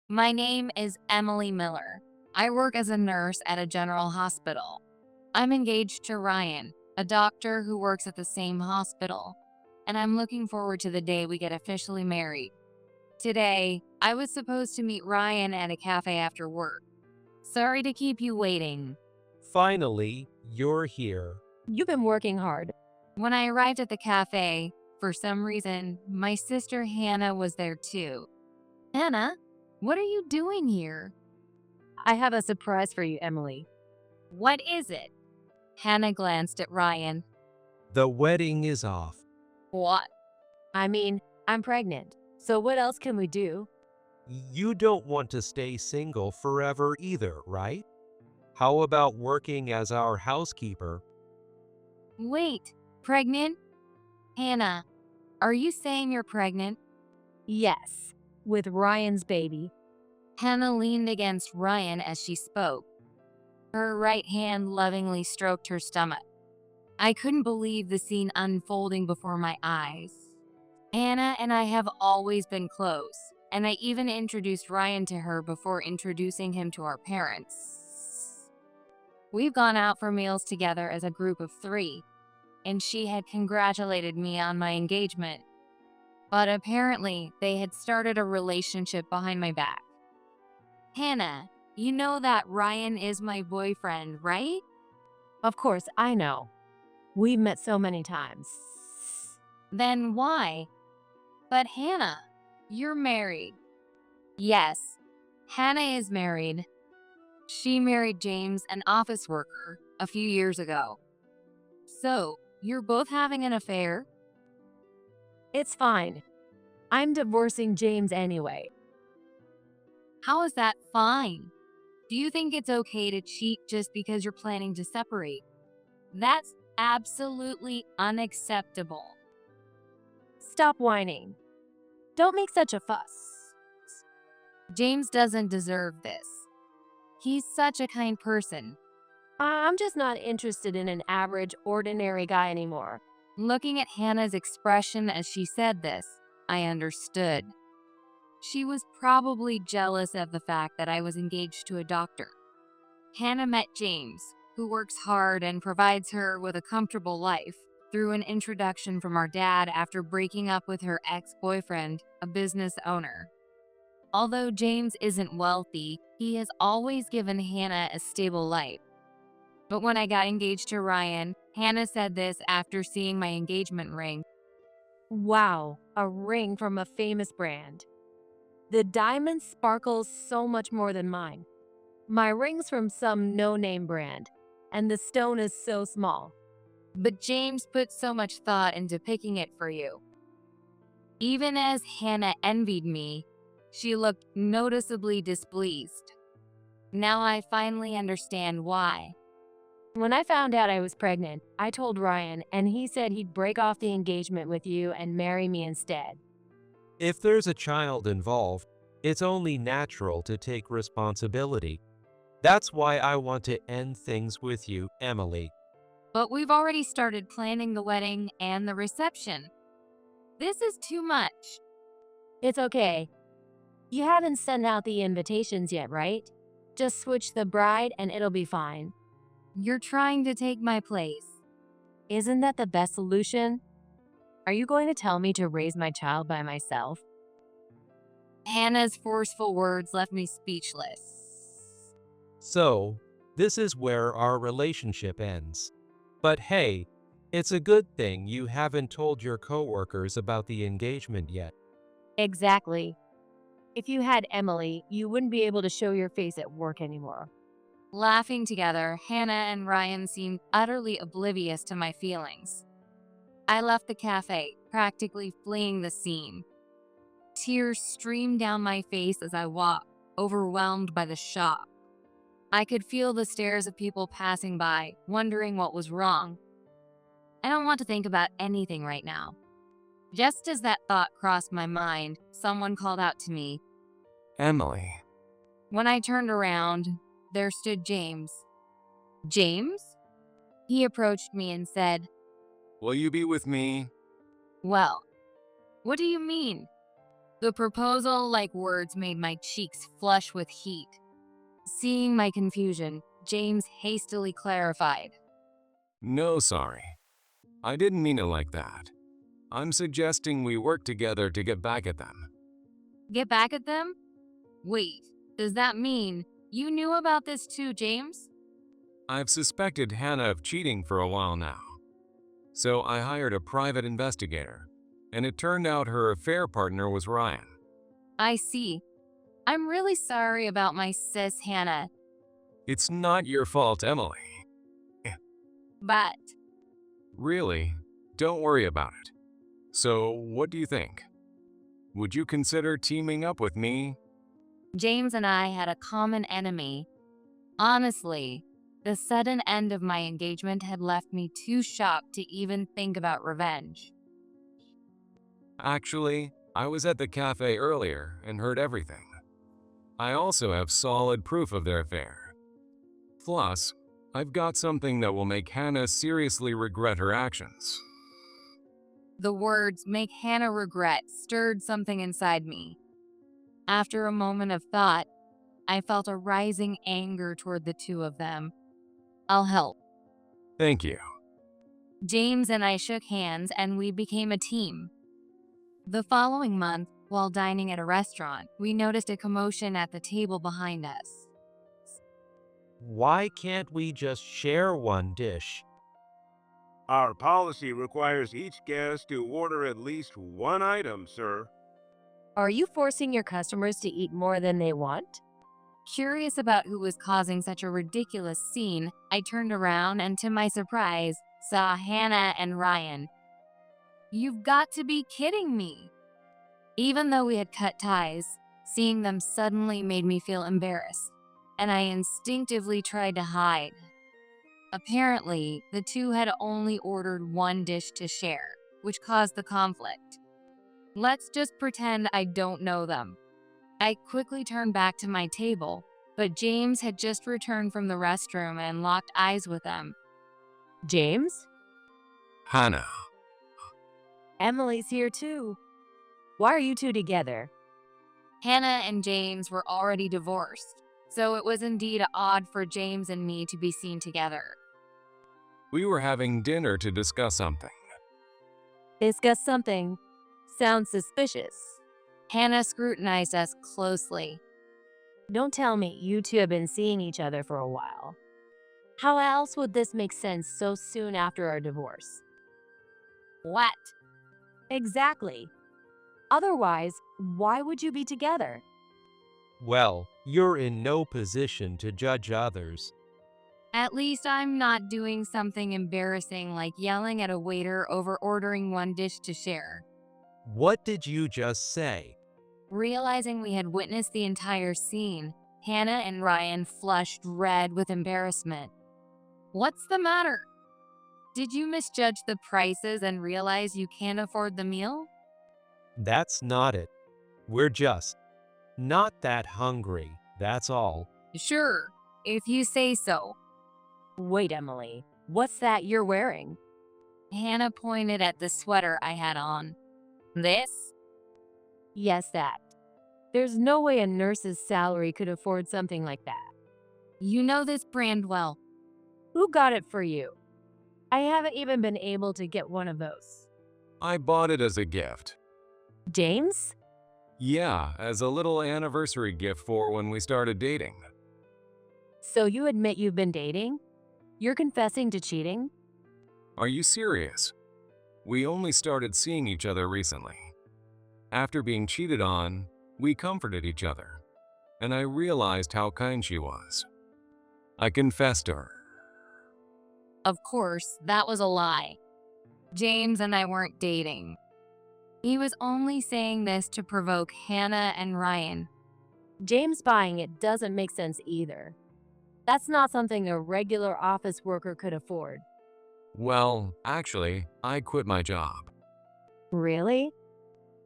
My name is Emily Miller. I work as a nurse at a general hospital. I'm engaged to Ryan, a doctor who works at the same hospital, and I'm looking forward to the day we get officially married. Today, I was supposed to meet Ryan at a cafe after work. Sorry to keep you waiting. Finally, you're here. You've been working hard. When I arrived at the cafe, for some reason, my sister Hannah was there too. Hannah, what are you doing here? I have a surprise for you, Emily. What is it? Hannah glanced at Ryan. The wedding is off. What? I'm pregnant. So what else can we do? You don't want to stay single forever either, right? How about working as our housekeeper? Wait, pregnant? Hannah, are you saying you're pregnant? Yes, with Ryan's baby. Hannah leaned against Ryan as she spoke. Her right hand lovingly stroked her stomach. I couldn't believe the scene unfolding before my eyes. Hannah and I have always been close, and I even introduced Ryan to her before introducing him to our parents. We've gone out for meals together as a group of 3, and she had congratulated me on my engagement. But apparently, they had started a relationship behind my back. Hannah, you know that Ryan is my boyfriend, right? Of course, I know. We've met so many times. Then why? But Hannah, you're married. Yes, Hannah is married. She married James, an office worker, a few years ago. So, you're both having an affair? It's fine. I'm divorcing James anyway. How is that fine? Do you think it's okay to cheat just because you're planning to separate? That's absolutely unacceptable. Stop whining. Don't make such a fuss. James doesn't deserve this. He's such a kind person. I'm just not interested in an average, ordinary guy anymore. Looking at Hannah's expression as she said this, I understood. She was probably jealous of the fact that I was engaged to a doctor. Hannah met James, who works hard and provides her with a comfortable life, through an introduction from our dad after breaking up with her ex-boyfriend, a business owner. Although James isn't wealthy, he has always given Hannah a stable life. But when I got engaged to Ryan, Hannah said this after seeing my engagement ring. Wow, a ring from a famous brand. The diamond sparkles so much more than mine. My ring's from some no-name brand, and the stone is so small. But James put so much thought into picking it for you. Even as Hannah envied me, she looked noticeably displeased. Now I finally understand why. When I found out I was pregnant, I told Ryan, and he said he'd break off the engagement with you and marry me instead. If there's a child involved, it's only natural to take responsibility. That's why I want to end things with you, Emily. But we've already started planning the wedding and the reception. This is too much. It's okay. You haven't sent out the invitations yet, right? Just switch the bride and it'll be fine. You're trying to take my place. Isn't that the best solution? Are you going to tell me to raise my child by myself? Hannah's forceful words left me speechless. So, this is where our relationship ends. But hey, it's a good thing you haven't told your coworkers about the engagement yet. Exactly. If you had Emily, you wouldn't be able to show your face at work anymore. Laughing together, Hannah and Ryan seemed utterly oblivious to my feelings. I left the cafe, practically fleeing the scene. Tears streamed down my face as I walked, overwhelmed by the shock. I could feel the stares of people passing by, wondering what was wrong. I don't want to think about anything right now. Just as that thought crossed my mind, someone called out to me. Emily. When I turned around, there stood James. James? He approached me and said, Will you be with me? Well, what do you mean? The proposal, like words, made my cheeks flush with heat. Seeing my confusion, James hastily clarified. No, sorry. I didn't mean it like that. I'm suggesting we work together to get back at them. Get back at them? Wait, does that mean you knew about this too, James? I've suspected Hannah of cheating for a while now. So I hired a private investigator, and it turned out her affair partner was Ryan. I see. I'm really sorry about my sis, Hannah, It's not your fault, Emily. but Really, don't worry about it. So, what do you think? Would you consider teaming up with me? James and I had a common enemy. Honestly, the sudden end of my engagement had left me too shocked to even think about revenge. Actually, I was at the cafe earlier and heard everything. I also have solid proof of their affair. Plus, I've got something that will make Hannah seriously regret her actions. The words "make Hannah regret" stirred something inside me. After a moment of thought, I felt a rising anger toward the two of them. I'll help. Thank you. James and I shook hands and we became a team. The following month, while dining at a restaurant, we noticed a commotion at the table behind us. Why can't we just share one dish? Our policy requires each guest to order at least one item, sir. Are you forcing your customers to eat more than they want? Curious about who was causing such a ridiculous scene, I turned around and, to my surprise, saw Hannah and Ryan. You've got to be kidding me! Even though we had cut ties, seeing them suddenly made me feel embarrassed, and I instinctively tried to hide. Apparently, the two had only ordered one dish to share, which caused the conflict. Let's just pretend I don't know them. I quickly turned back to my table, but James had just returned from the restroom and locked eyes with them. James? Hannah. Emily's here too. Why are you two together? Hannah and James were already divorced, so it was indeed odd for James and me to be seen together. We were having dinner to discuss something. Discuss something. Sounds suspicious. Hannah scrutinized us closely. Don't tell me you two have been seeing each other for a while. How else would this make sense so soon after our divorce? What? Exactly. Otherwise, why would you be together? Well, you're in no position to judge others. At least I'm not doing something embarrassing like yelling at a waiter over ordering one dish to share. What did you just say? Realizing we had witnessed the entire scene, Hannah and Ryan flushed red with embarrassment. What's the matter? Did you misjudge the prices and realize you can't afford the meal? That's not it. We're just not that hungry, that's all. Sure, if you say so. Wait, Emily, what's that you're wearing? Hannah pointed at the sweater I had on. This? Yes, that. There's no way a nurse's salary could afford something like that. You know this brand well. Who got it for you? I haven't even been able to get one of those. I bought it as a gift. James? Yeah, as a little anniversary gift for when we started dating. So you admit you've been dating? You're confessing to cheating? Are you serious? We only started seeing each other recently. After being cheated on, we comforted each other, and I realized how kind she was. I confessed to her. Of course, that was a lie. James and I weren't dating. He was only saying this to provoke Hannah and Ryan. James buying it doesn't make sense either. That's not something a regular office worker could afford. Well, actually, I quit my job. Really?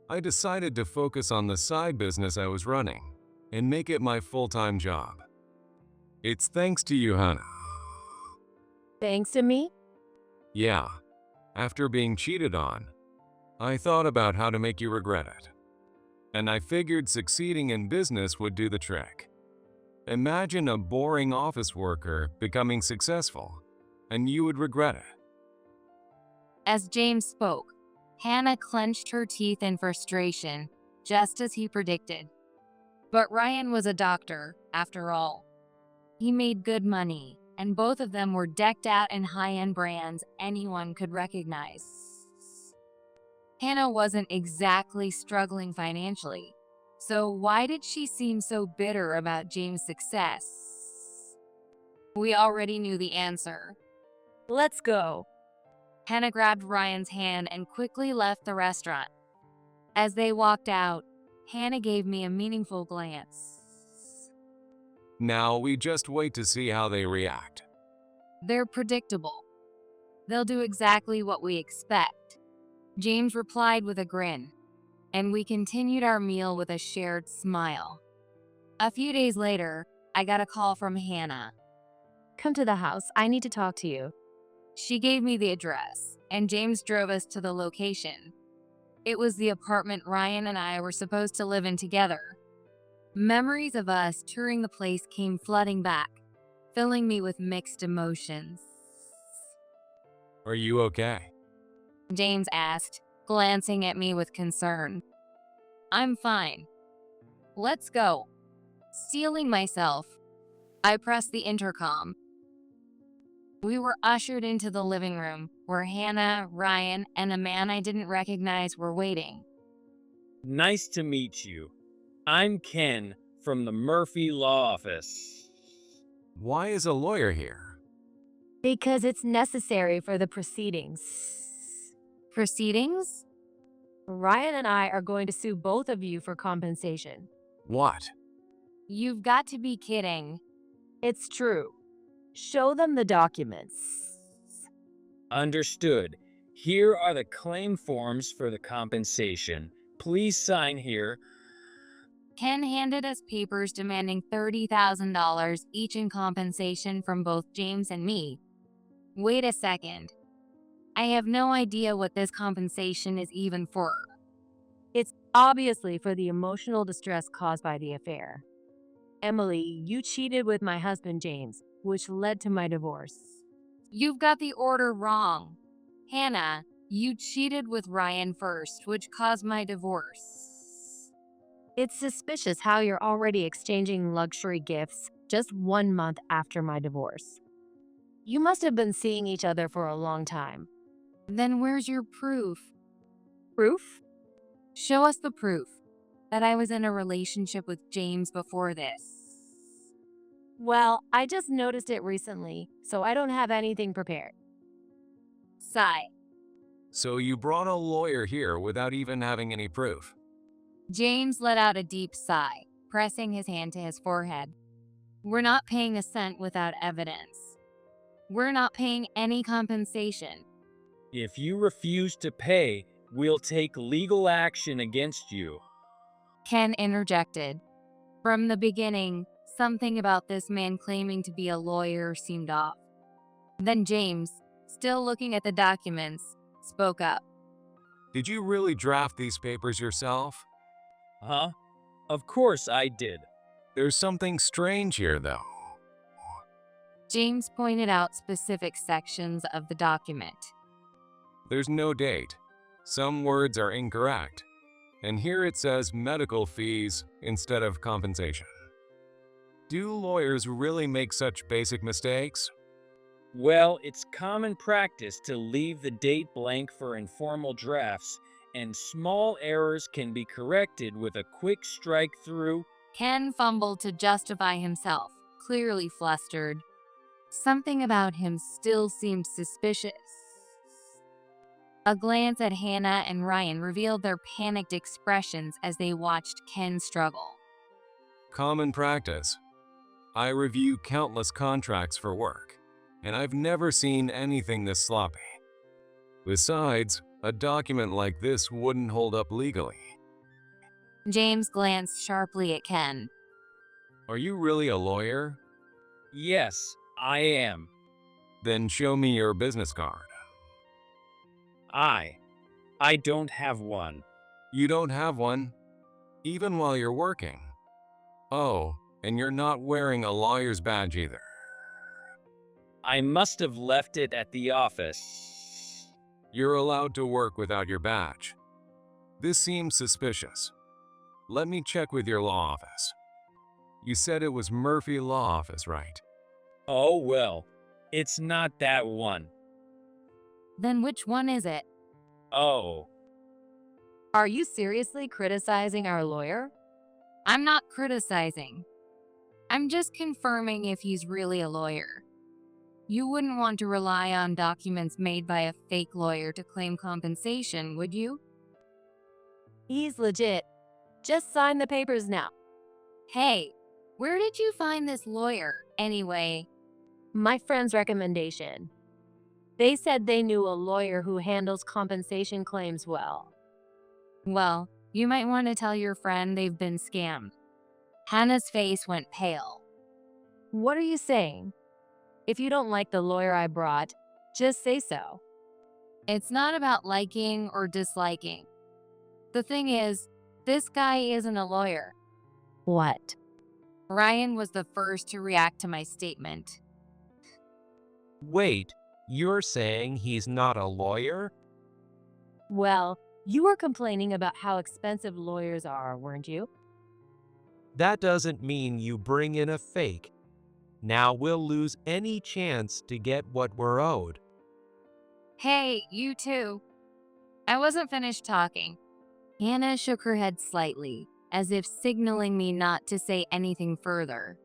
I decided to focus on the side business I was running and make it my full-time job. It's thanks to you, Hannah. Thanks to me? Yeah, after being cheated on, I thought about how to make you regret it. and I figured succeeding in business would do the trick. Imagine a boring office worker becoming successful, and you would regret it. As James spoke, Hannah clenched her teeth in frustration, just as he predicted. But Ryan was a doctor, after all. He made good money, and both of them were decked out in high-end brands anyone could recognize. Hannah wasn't exactly struggling financially, so why did she seem so bitter about James' success? We already knew the answer. Let's go. Hannah grabbed Ryan's hand and quickly left the restaurant. As they walked out, Hannah gave me a meaningful glance. Now we just wait to see how they react. They're predictable. They'll do exactly what we expect. James replied with a grin, and we continued our meal with a shared smile. A few days later, I got a call from Hannah. Come to the house. I need to talk to you. She gave me the address, and James drove us to the location. It was the apartment Ryan and I were supposed to live in together. Memories of us touring the place came flooding back, filling me with mixed emotions. Are you okay? James asked, glancing at me with concern. I'm fine. Let's go. Steeling myself, I pressed the intercom. We were ushered into the living room, where Hannah, Ryan, and a man I didn't recognize were waiting. Nice to meet you. I'm Ken from the Murphy Law Office. Why is a lawyer here? Because it's necessary for the proceedings. Proceedings? Ryan and I are going to sue both of you for compensation. What? You've got to be kidding. It's true. Show them the documents. Understood. Here are the claim forms for the compensation. Please sign here. Ken handed us papers demanding $30,000 each in compensation from both James and me. Wait a second. I have no idea what this compensation is even for. It's obviously for the emotional distress caused by the affair. Emily, you cheated with my husband James, which led to my divorce. You've got the order wrong. Hannah, you cheated with Ryan first, which caused my divorce. It's suspicious how you're already exchanging luxury gifts just 1 month after my divorce. You must have been seeing each other for a long time. Then where's your proof? Proof? Show us the proof that I was in a relationship with James before this. Well, I just noticed it recently, so I don't have anything prepared. Sigh. So you brought a lawyer here without even having any proof? James let out a deep sigh, pressing his hand to his forehead. We're not paying a cent without evidence. We're not paying any compensation. If you refuse to pay, we'll take legal action against you. Ken interjected. From the beginning, something about this man claiming to be a lawyer seemed off. Then James, still looking at the documents, spoke up. Did you really draft these papers yourself? Huh? Of course I did. There's something strange here, though. James pointed out specific sections of the document. There's no date. Some words are incorrect. And here it says medical fees instead of compensation. Do lawyers really make such basic mistakes? Well, it's common practice to leave the date blank for informal drafts, and small errors can be corrected with a quick strike through. Ken fumbled to justify himself, clearly flustered. Something about him still seemed suspicious. A glance at Hannah and Ryan revealed their panicked expressions as they watched Ken struggle. Common practice. I review countless contracts for work, and I've never seen anything this sloppy. Besides, a document like this wouldn't hold up legally. James glanced sharply at Ken. Are you really a lawyer? Yes, I am. Then show me your business card. I don't have one. You don't have one? even while you're working. Oh, and you're not wearing a lawyer's badge either. I must have left it at the office. You're allowed to work without your badge. This seems suspicious. Let me check with your law office. You said it was Murphy Law Office, right? Oh well, it's not that one. Then which one is it? Oh, Are you seriously criticizing our lawyer? I'm not criticizing. I'm just confirming if he's really a lawyer. You wouldn't want to rely on documents made by a fake lawyer to claim compensation, would you? He's legit. Just sign the papers now. Hey, where did you find this lawyer, anyway? My friend's recommendation. They said they knew a lawyer who handles compensation claims well. Well, you might want to tell your friend they've been scammed. Hannah's face went pale. What are you saying? If you don't like the lawyer I brought, just say so. It's not about liking or disliking. The thing is, this guy isn't a lawyer. What? Ryan was the first to react to my statement. Wait, you're saying he's not a lawyer? Well, you were complaining about how expensive lawyers are, weren't you? That doesn't mean you bring in a fake. Now we'll lose any chance to get what we're owed. Hey, you too. I wasn't finished talking. Hannah shook her head slightly, as if signaling me not to say anything further.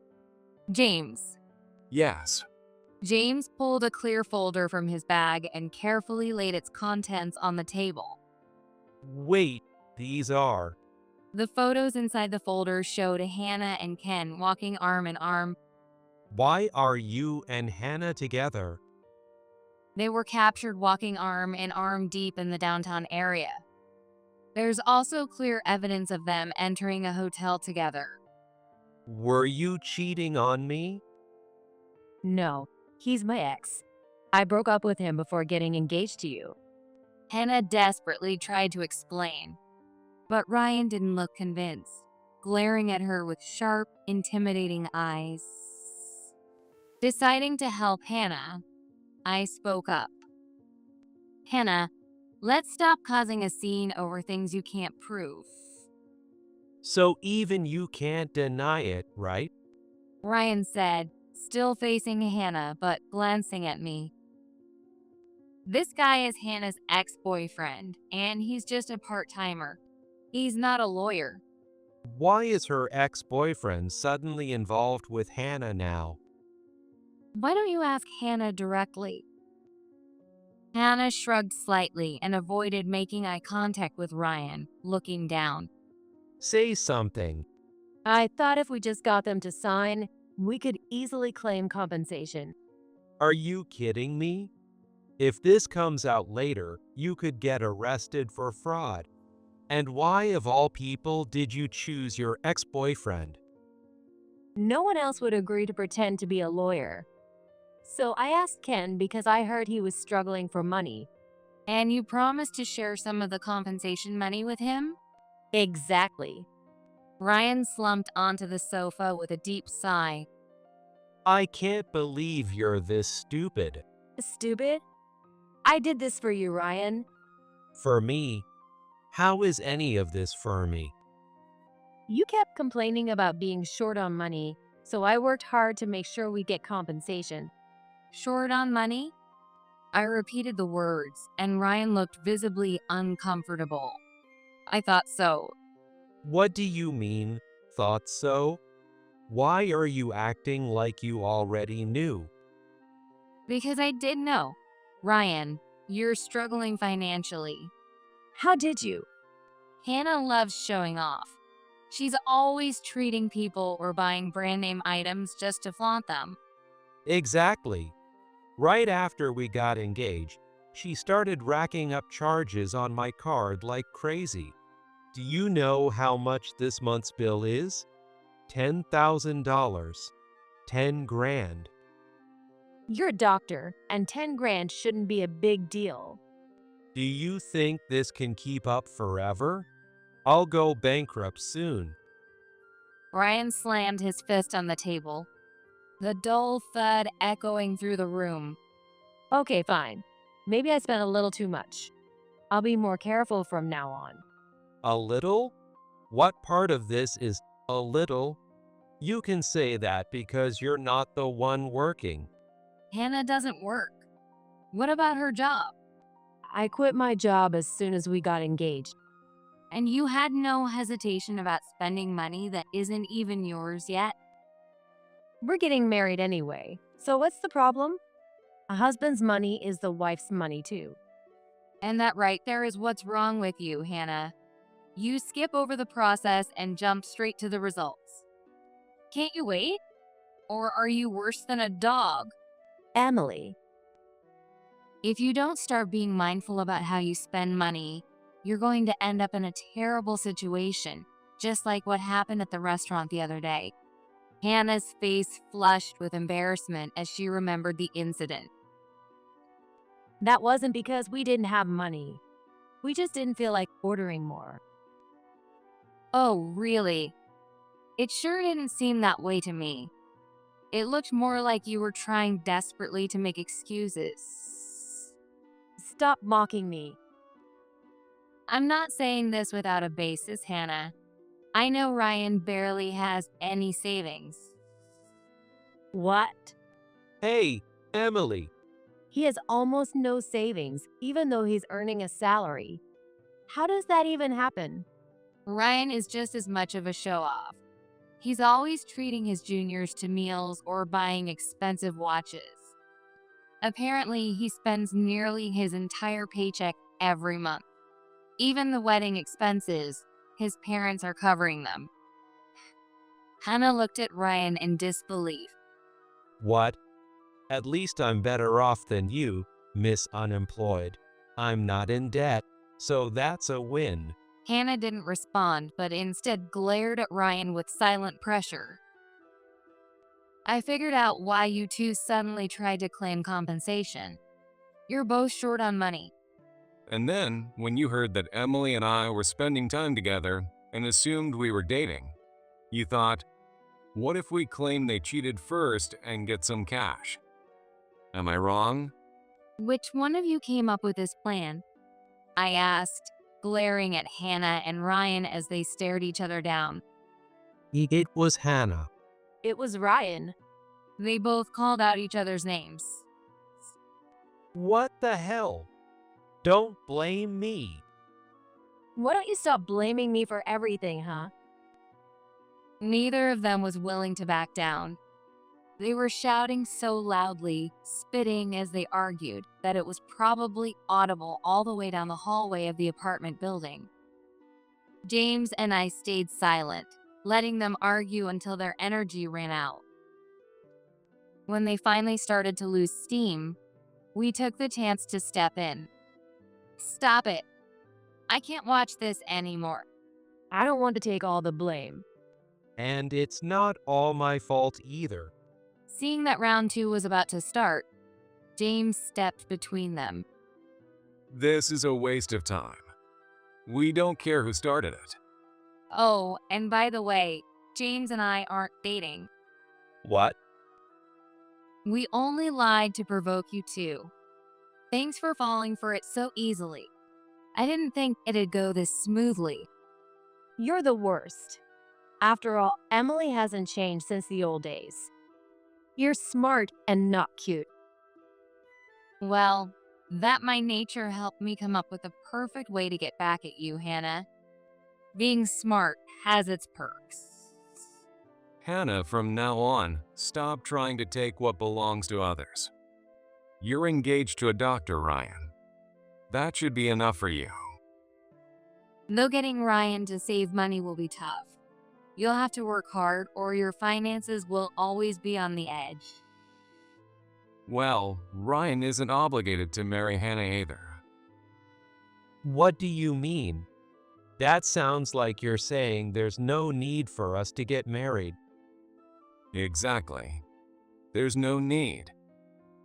James. Yes. James pulled a clear folder from his bag and carefully laid its contents on the table. Wait, these are... The photos inside the folder showed Hannah and Ken walking arm in arm. Why are you and Hannah together? They were captured walking arm in arm deep in the downtown area. There's also clear evidence of them entering a hotel together. Were you cheating on me? No, he's my ex. I broke up with him before getting engaged to you. Hannah desperately tried to explain, but Ryan didn't look convinced, glaring at her with sharp, intimidating eyes. Deciding to help Hannah, I spoke up. Hannah, let's stop causing a scene over things you can't prove. So even you can't deny it, right? Ryan said, still facing Hannah but glancing at me. This guy is Hannah's ex-boyfriend, and he's just a part-timer. He's not a lawyer. Why is her ex-boyfriend suddenly involved with Hannah now? Why don't you ask Hannah directly? Hannah shrugged slightly and avoided making eye contact with Ryan, looking down. Say something. I thought if we just got them to sign, we could easily claim compensation. Are you kidding me? If this comes out later, you could get arrested for fraud. And why, of all people, did you choose your ex-boyfriend? No one else would agree to pretend to be a lawyer. So I asked Ken because I heard he was struggling for money. And you promised to share some of the compensation money with him? Exactly. Ryan slumped onto the sofa with a deep sigh. I can't believe you're this stupid. Stupid? I did this for you, Ryan. For me? How is any of this for me? You kept complaining about being short on money, so I worked hard to make sure we get compensation. Short on money? I repeated the words, and Ryan looked visibly uncomfortable. I thought so. What do you mean, thought so? Why are you acting like you already knew? Because I did know. Ryan, you're struggling financially. How did you? Hannah loves showing off. She's always treating people or buying brand name items just to flaunt them. Exactly. Right after we got engaged, she started racking up charges on my card like crazy. Do you know how much this month's bill is? $10,000. 10 grand. You're a doctor, and 10 grand shouldn't be a big deal. Do you think this can keep up forever? I'll go bankrupt soon. Ryan slammed his fist on the table, the dull thud echoing through the room. Okay, fine. Maybe I spent a little too much. I'll be more careful from now on. A little? What part of this is a little? You can say that because you're not the one working. Hannah doesn't work. What about her job? I quit my job as soon as we got engaged. And you had no hesitation about spending money that isn't even yours yet? We're getting married anyway, so what's the problem? A husband's money is the wife's money too. And that right there is what's wrong with you, Hannah. You skip over the process and jump straight to the results. Can't you wait? Or are you worse than a dog? Emily, If you don't start being mindful about how you spend money, you're going to end up in a terrible situation, just like what happened at the restaurant the other day. Hannah's face flushed with embarrassment as she remembered the incident. that wasn't because we didn't have money. We just didn't feel like ordering more. Oh, really? It sure didn't seem that way to me. It looked more like you were trying desperately to make excuses. Stop mocking me. I'm not saying this without a basis, Hannah. I know Ryan barely has any savings. What? Hey, Emily. He has almost no savings, even though he's earning a salary. How does that even happen? Ryan is just as much of a show-off. He's always treating his juniors to meals or buying expensive watches. Apparently, he spends nearly his entire paycheck every month. Even the wedding expenses, his parents are covering them. Hannah looked at Ryan in disbelief. What? At least I'm better off than you, Miss Unemployed. I'm not in debt, so that's a win. Hannah didn't respond, but instead glared at Ryan with silent pressure. I figured out why you two suddenly tried to claim compensation. You're both short on money. And then, when you heard that Emily and I were spending time together and assumed we were dating, you thought, what if we claim they cheated first and get some cash? Am I wrong? Which one of you came up with this plan? I asked, glaring at Hannah and Ryan as they stared each other down. It was Hannah. It was Ryan. They both called out each other's names. What the hell? Don't blame me. Why don't you stop blaming me for everything, huh? Neither of them was willing to back down. They were shouting so loudly, spitting as they argued, that it was probably audible all the way down the hallway of the apartment building. James and I stayed silent, letting them argue until their energy ran out. When they finally started to lose steam, we took the chance to step in. Stop it. I can't watch this anymore. I don't want to take all the blame. And it's not all my fault either. Seeing that round 2 was about to start, James stepped between them. This is a waste of time. We don't care who started it. Oh, and by the way, James and I aren't dating. What? We only lied to provoke you two. Thanks for falling for it so easily. I didn't think it'd go this smoothly. You're the worst. After all, Emily hasn't changed since the old days. You're smart and not cute. Well, that my nature helped me come up with the perfect way to get back at you, Hannah. Being smart has its perks. Hannah, from now on, stop trying to take what belongs to others. You're engaged to a doctor, Ryan. That should be enough for you. Though getting Ryan to save money will be tough. You'll have to work hard or your finances will always be on the edge. Well, Ryan isn't obligated to marry Hannah either. What do you mean? That sounds like you're saying there's no need for us to get married. Exactly. There's no need.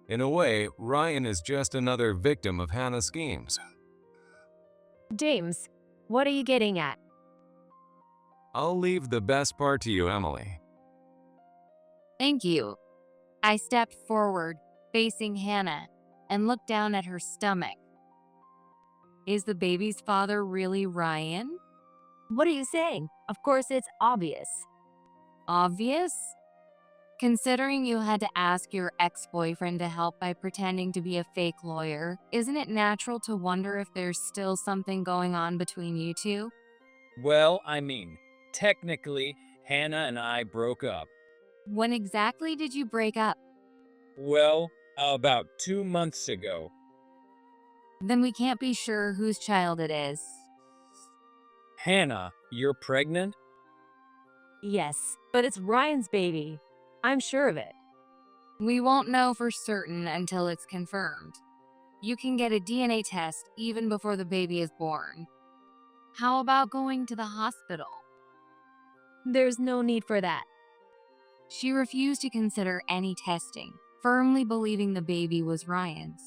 In a way, Ryan is just another victim of Hannah's schemes. James, what are you getting at? I'll leave the best part to you, Emily. Thank you. I stepped forward, facing Hannah, and looked down at her stomach. Is the baby's father really Ryan? What are you saying? Of course, it's obvious. Obvious? Considering you had to ask your ex-boyfriend to help by pretending to be a fake lawyer, isn't it natural to wonder if there's still something going on between you two? Well, I mean, technically, Hannah and I broke up. When exactly did you break up? Well, about 2 months ago. Then we can't be sure whose child it is. Hannah, you're pregnant? Yes, but it's Ryan's baby. I'm sure of it. We won't know for certain until it's confirmed. You can get a DNA test even before the baby is born. How about going to the hospital? There's no need for that. She refused to consider any testing, firmly believing the baby was Ryan's.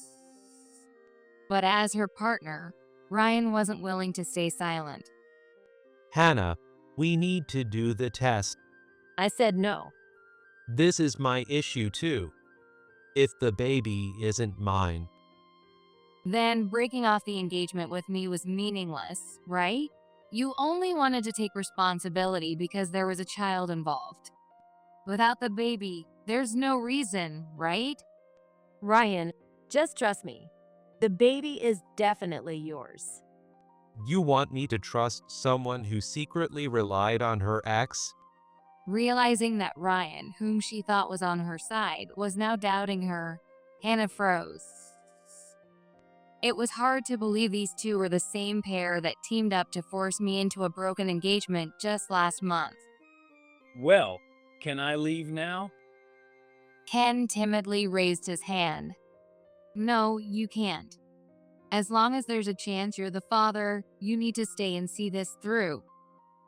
But as her partner, Ryan wasn't willing to stay silent. Hannah, we need to do the test. I said no. This is my issue too. If the baby isn't mine. Then breaking off the engagement with me was meaningless, right? You only wanted to take responsibility because there was a child involved. Without the baby, there's no reason, right? Ryan, just trust me. The baby is definitely yours. You want me to trust someone who secretly relied on her ex? Realizing that Ryan, whom she thought was on her side, was now doubting her, Hannah froze. It was hard to believe these two were the same pair that teamed up to force me into a broken engagement just last month. Well, can I leave now? Ken timidly raised his hand. No, you can't. As long as there's a chance you're the father, you need to stay and see this through.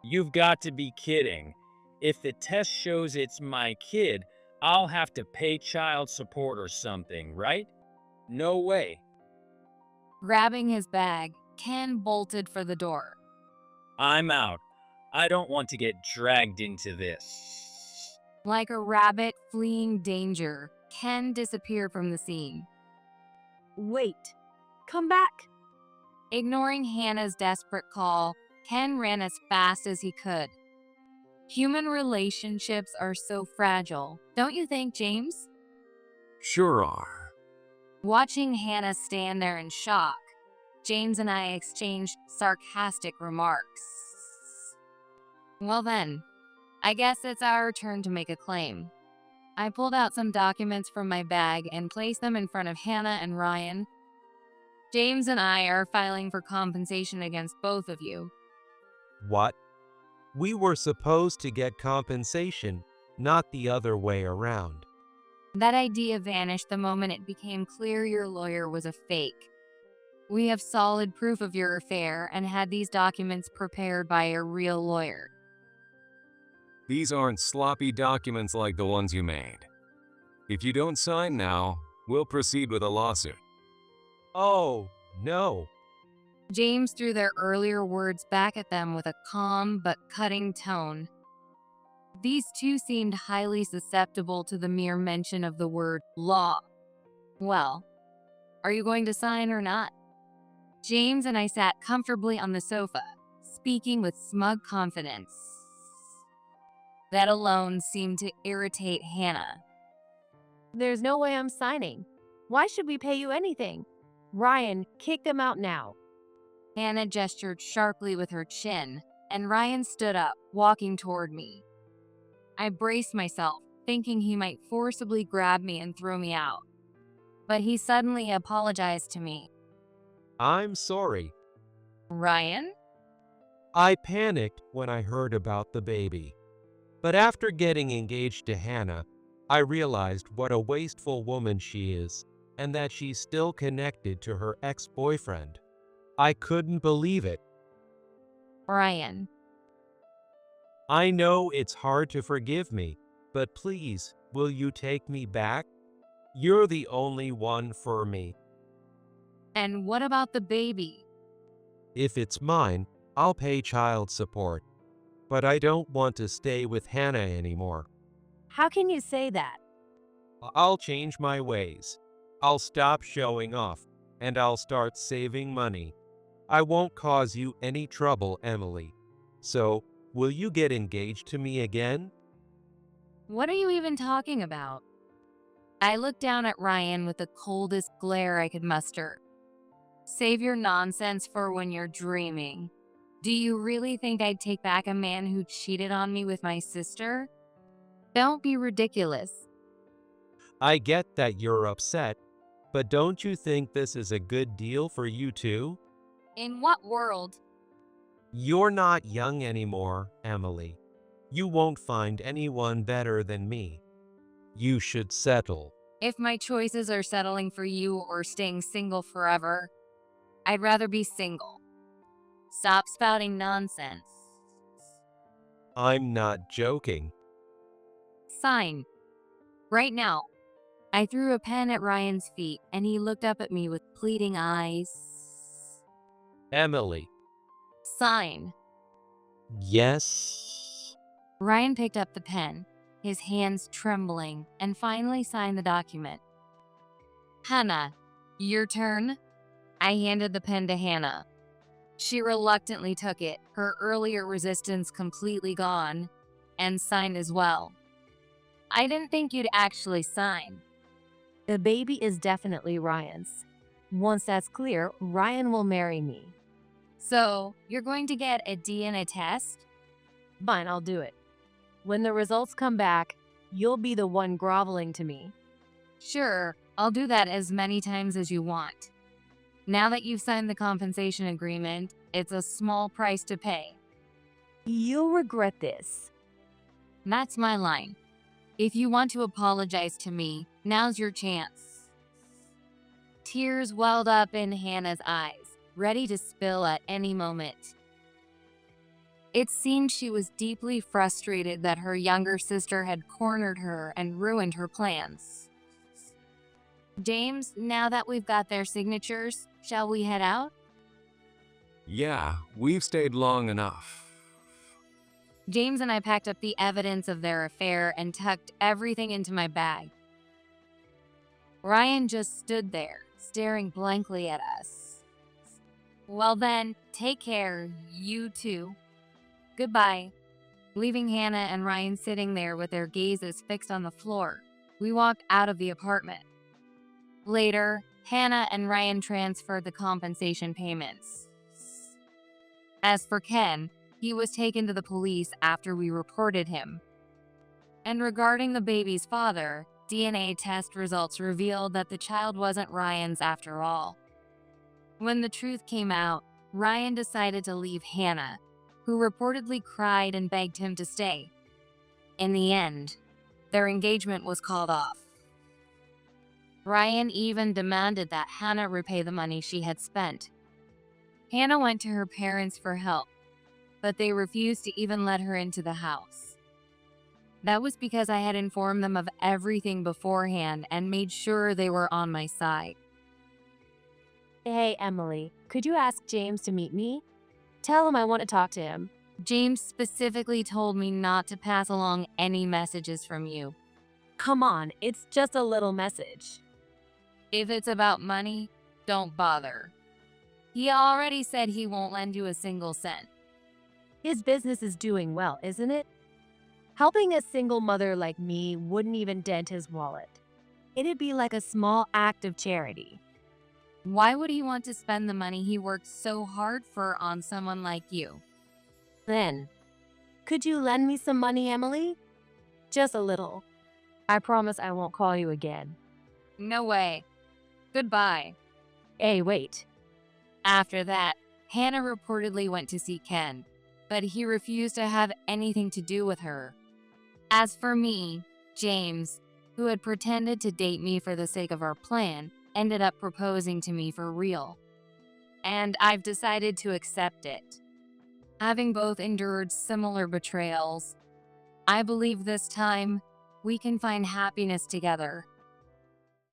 You've got to be kidding. If the test shows it's my kid, I'll have to pay child support or something, right? No way. Grabbing his bag, Ken bolted for the door. I'm out. I don't want to get dragged into this. Like a rabbit fleeing danger, Ken disappeared from the scene. Wait. Come back. Ignoring Hannah's desperate call, Ken ran as fast as he could. Human relationships are so fragile, don't you think, James? Sure are. Watching Hannah stand there in shock, James and I exchanged sarcastic remarks. Well then, I guess it's our turn to make a claim. I pulled out some documents from my bag and placed them in front of Hannah and Ryan. James and I are filing for compensation against both of you. What? We were supposed to get compensation, not the other way around. That idea vanished the moment it became clear your lawyer was a fake. We have solid proof of your affair and had these documents prepared by a real lawyer. These aren't sloppy documents like the ones you made. If you don't sign now, we'll proceed with a lawsuit. Oh, no. James threw their earlier words back at them with a calm but cutting tone. These two seemed highly susceptible to the mere mention of the word law. Well, are you going to sign or not? James and I sat comfortably on the sofa, speaking with smug confidence. That alone seemed to irritate Hannah. There's no way I'm signing. Why should we pay you anything? Ryan, kick them out now. Hannah gestured sharply with her chin, and Ryan stood up, walking toward me. I braced myself, thinking he might forcibly grab me and throw me out. But he suddenly apologized to me. I'm sorry. Ryan? I panicked when I heard about the baby. But after getting engaged to Hannah, I realized what a wasteful woman she is, and that she's still connected to her ex-boyfriend. I couldn't believe it. Ryan. I know it's hard to forgive me, but please, will you take me back? You're the only one for me. And what about the baby? If it's mine, I'll pay child support. but I don't want to stay with Hannah anymore. How can you say that? I'll change my ways. I'll stop showing off, and I'll start saving money. I won't cause you any trouble, Emily. So, will you get engaged to me again? What are you even talking about? I looked down at Ryan with the coldest glare I could muster. Save your nonsense for when you're dreaming. Do you really think I'd take back a man who cheated on me with my sister? Don't be ridiculous. I get that you're upset, but don't you think this is a good deal for you too? In what world? You're not young anymore, Emily. You won't find anyone better than me. You should settle. If my choices are settling for you or staying single forever, I'd rather be single. Stop spouting nonsense. I'm not joking. Sign. Right now. I threw a pen at Ryan's feet and he looked up at me with pleading eyes. Emily. Sign. Yes. Ryan picked up the pen, his hands trembling, and finally signed the document. Hannah, your turn. I handed the pen to Hannah. She reluctantly took it, her earlier resistance completely gone, and signed as well. I didn't think you'd actually sign. The baby is definitely Ryan's. Once that's clear, Ryan will marry me. So, you're going to get a DNA test? Fine, I'll do it. When the results come back, you'll be the one groveling to me. Sure, I'll do that as many times as you want. Now that you've signed the compensation agreement, it's a small price to pay. You'll regret this. That's my line. If you want to apologize to me, now's your chance. Tears welled up in Hannah's eyes, ready to spill at any moment. It seemed she was deeply frustrated that her younger sister had cornered her and ruined her plans. James, now that we've got their signatures, shall we head out? Yeah, we've stayed long enough. James and I packed up the evidence of their affair and tucked everything into my bag. Ryan just stood there, staring blankly at us. Well then, take care, you too. Goodbye. Leaving Hannah and Ryan sitting there with their gazes fixed on the floor, we walked out of the apartment. Later, Hannah and Ryan transferred the compensation payments. As for Ken, he was taken to the police after we reported him. And regarding the baby's father, DNA test results revealed that the child wasn't Ryan's after all. When the truth came out, Ryan decided to leave Hannah, who reportedly cried and begged him to stay. In the end, their engagement was called off. Ryan even demanded that Hannah repay the money she had spent. Hannah went to her parents for help, but they refused to even let her into the house. That was because I had informed them of everything beforehand and made sure they were on my side. Hey, Emily, could you ask James to meet me? Tell him I want to talk to him. James specifically told me not to pass along any messages from you. Come on, it's just a little message. If it's about money, don't bother. He already said he won't lend you a single cent. His business is doing well, isn't it? Helping a single mother like me wouldn't even dent his wallet. It'd be like a small act of charity. Why would he want to spend the money he worked so hard for on someone like you? Then, could you lend me some money, Emily? Just a little. I promise I won't call you again. No way. Goodbye. Hey, wait. After that, Hannah reportedly went to see Ken, but he refused to have anything to do with her. As for me, James, who had pretended to date me for the sake of our plan, ended up proposing to me for real. And I've decided to accept it. Having both endured similar betrayals, I believe this time we can find happiness together.